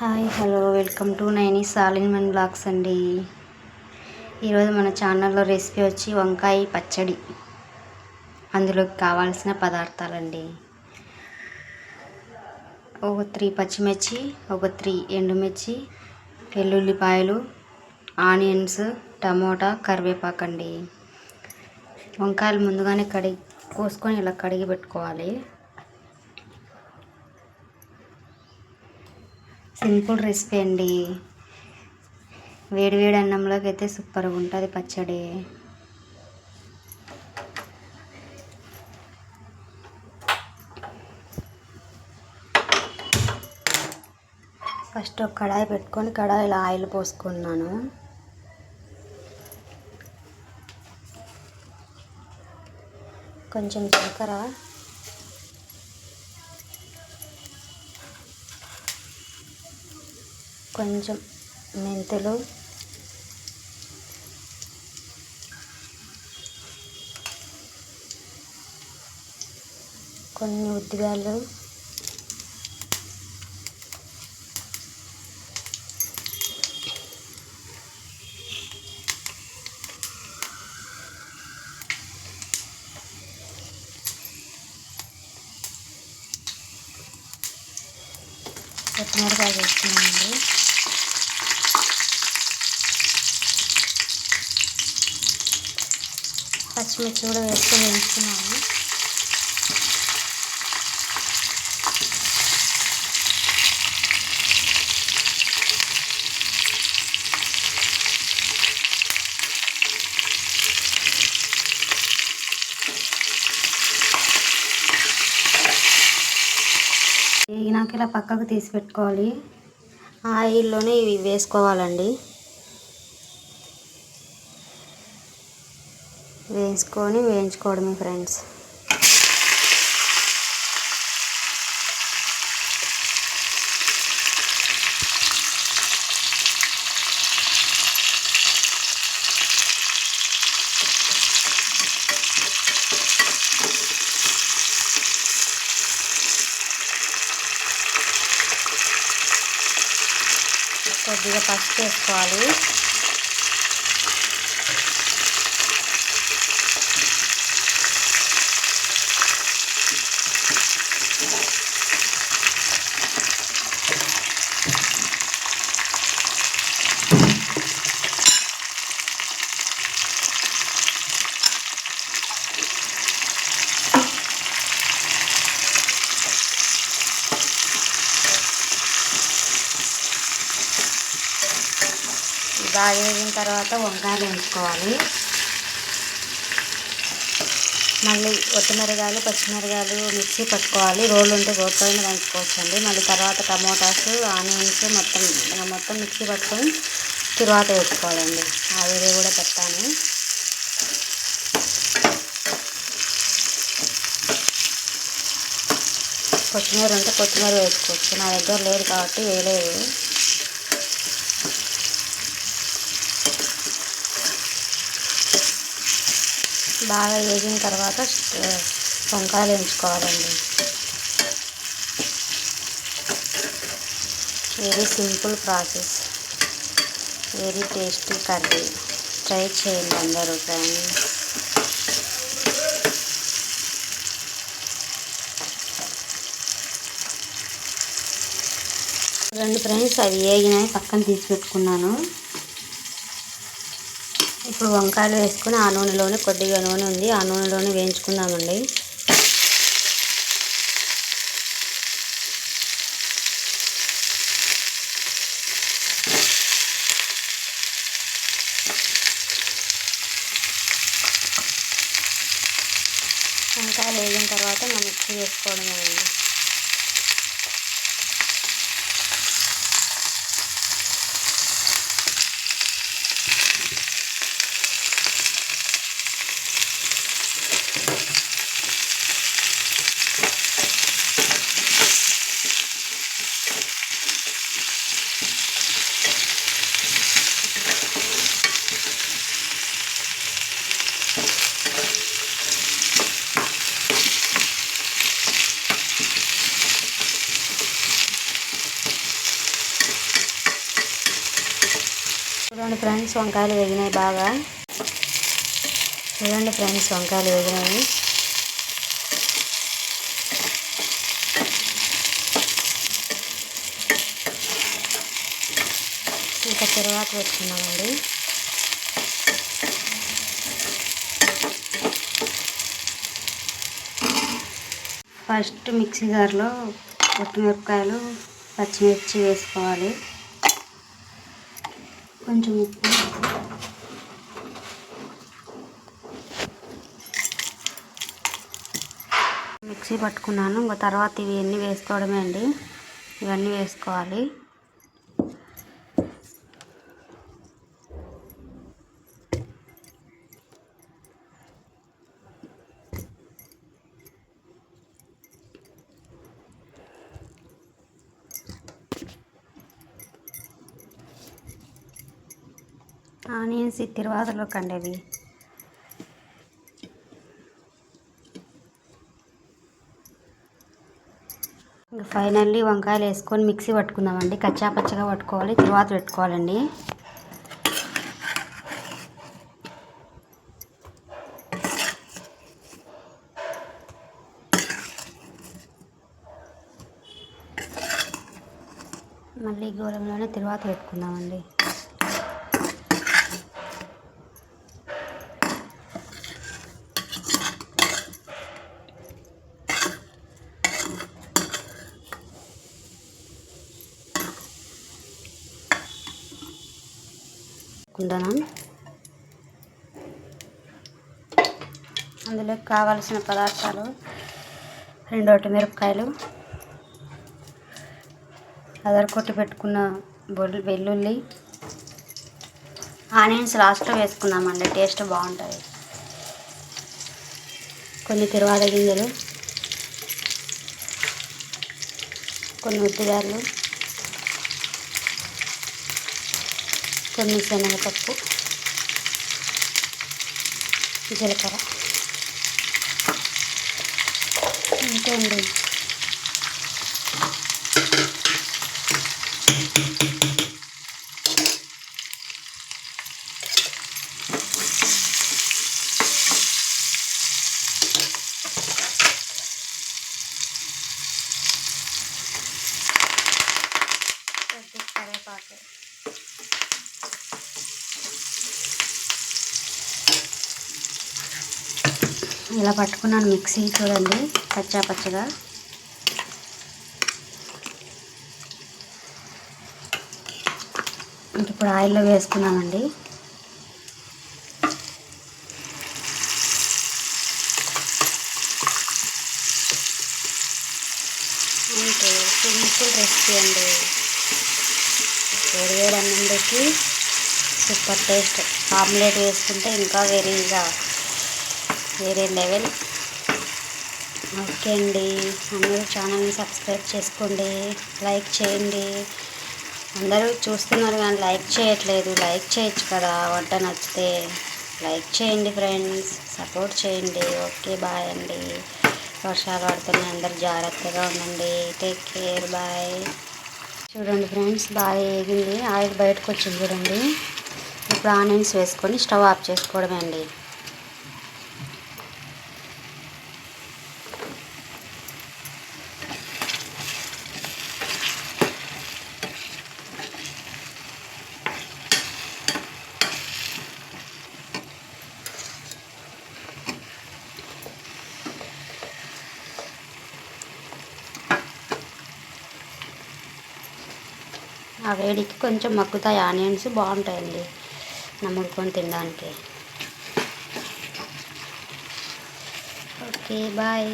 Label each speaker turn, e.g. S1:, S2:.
S1: Hi hello welcome to Naini's all in one blogs అండి. ఈరోజు మన ఛానల్లో రెసిపీ వచ్చి వంకాయ పచ్చడి. అందులోకి కావాల్సిన పదార్థాలండి: ఒక 3 పచ్చిమిర్చి, ఒక 3 ఎండుమిర్చి, వెల్లుల్లిపాయలు, ఆనియన్స్, టమోటా, కరివేపాకు అండి. వంకాయలు ముందుగానే కోసుకొని ఇలా కడిగి పెట్టుకోవాలి. సింపుల్ రెసిపీ అండి. వేడి వేడి అన్నంలోకి అయితే సూపర్గా ఉంటుంది పచ్చడి. ఫస్ట్ ఒక కడాయి పెట్టుకొని కడాయిలో ఆయిల్ పోసుకున్నాను. కొంచెం జీలకర్ర, కొంచెం మెంతులు, కొన్ని ఉద్దిబ్యాలు, కొత్తిమీరకాయ వేసుకున్నామండి. పచ్చిమిర్చి కూడా వేసుకొని వేయించుకున్నాము. నాకు ఇలా పక్కకు తీసి పెట్టుకోవాలి. ఆయిల్లోనే ఇవి వేసుకోవాలండి. వేసుకొని వేయించుకోవడమే ఫ్రెండ్స్. కొద్దిగా పసుపు వేసుకోవాలి. బాగా వేగిన తర్వాత వంకాయలు వేయించుకోవాలి. మళ్ళీ ఒట్టిమిరగాయలు, పచ్చిమిరగాయలు మిక్సీ పట్టుకోవాలి. రోళ్ళు ఉంటే రోట్లో అయినా దంచుకోవచ్చండి. మళ్ళీ తర్వాత టమోటాస్, ఆనియన్స్ మొత్తం మిక్సీ పట్టుకొని తర్వాత వేసుకోవాలండి. ఆ వీడియో కూడా పెట్టాను. కొత్తిమీర ఉంటే కొత్తిమీర వేసుకోవచ్చు. నా దగ్గర లేదు కాబట్టి వేయలేదు. బాగా వేగిన తర్వాత వంకాయలు వేయించుకోవాలండి. Very simple process, very tasty curry. Try చేయండి అందరూ ఫ్రెండ్స్. రెండు ఫ్రెండ్స్ అవి వేగినాయి, పక్కన తీసి పెట్టుకున్నాను. ఇప్పుడు వంకాయలు వేసుకొని ఆ నూనెలోనే, కొద్దిగా నూనె ఉంది, ఆ నూనెలోనే వేయించుకుందామండి. వంకాయలు వేగిన తర్వాత మనం మిక్సీ వేసుకోవడమేనండి. చూడండి ఫ్రెండ్స్, వంకాయలు వేగినాయి బాగా. చూడండి ఫ్రెండ్స్, వంకాయలు వేగినాయి. ఇంకా తిరువాత పెట్టుకున్నామండి. ఫస్ట్ మిక్సీ జార్లో పచ్చిమిరపకాయలు, పచ్చిమిర్చి వేసుకోవాలి. కొంచెం ఉప్పు, మిక్సీ పట్టుకున్నాను. ఇంకా తర్వాత ఇవన్నీ వేసుకోవడమే అండి. ఇవన్నీ వేసుకోవాలి. ఆనియన్స్ తిరువాతలో కండేవి. ఇంకా ఫైనల్లీ వంకాయలు వేసుకొని మిక్సీ పట్టుకుందామండి. కచ్చా పచ్చగా పట్టుకోవాలి, తిరువాత పెట్టుకోవాలండి. మళ్ళీ గోళంలోనే తిరువాత పెట్టుకుందామండి. అందులో కావలసిన పదార్థాలు 2 మిరపకాయలు, అదరకొట్టి పెట్టుకున్న వెల్లుల్లి, ఆనియన్స్ లాస్ట్లో వేసుకున్నామండి, టేస్ట్ బాగుంటుంది. కొన్ని తిరువాత గింజలు, కొన్ని ఉద్దిగాయలు, కొన్ని శనగపప్పు, జీలకర్ర. అంతే అండి. కరివేపాకు, ఇలా పట్టుకున్నాను మిక్సీ. చూడండి పచ్చా పచ్చగా. ఇప్పుడు ఆయిల్లో వేసుకున్నామండి. అంతే, సింపుల్ రెసిపీ అండి. వేడి అన్నంలోకి సూపర్ టేస్ట్. ఆమ్లెట్ వేసుకుంటే ఇంకా వేరే లెవెల్. ఓకే అండి, అందరూ ఛానల్ని సబ్స్క్రైబ్ చేసుకోండి, లైక్ చేయండి. అందరూ చూస్తున్నారు కానీ లైక్ చేయట్లేదు. లైక్ చేయొచ్చు కదా, వంట నచ్చితే లైక్ చేయండి ఫ్రెండ్స్, సపోర్ట్ చేయండి. ఓకే, బాయ్ అండి. వర్షాలు పడుతున్నాయి, అందరు జాగ్రత్తగా ఉండండి. Take care, bye. చూడండి ఫ్రెండ్స్, బాగా వేగింది, ఆయిల్ బయటకు వచ్చింది చూడండి. ఇప్పుడు ఆనియన్స్ వేసుకొని స్టవ్ ఆఫ్ చేసుకోవడమే అండి. ఆ వేడికి కొంచెం మగ్గుతాయి ఆనియన్స్, బాగుంటాయండి నమ్ముకొని తినడానికి. Okay, bye.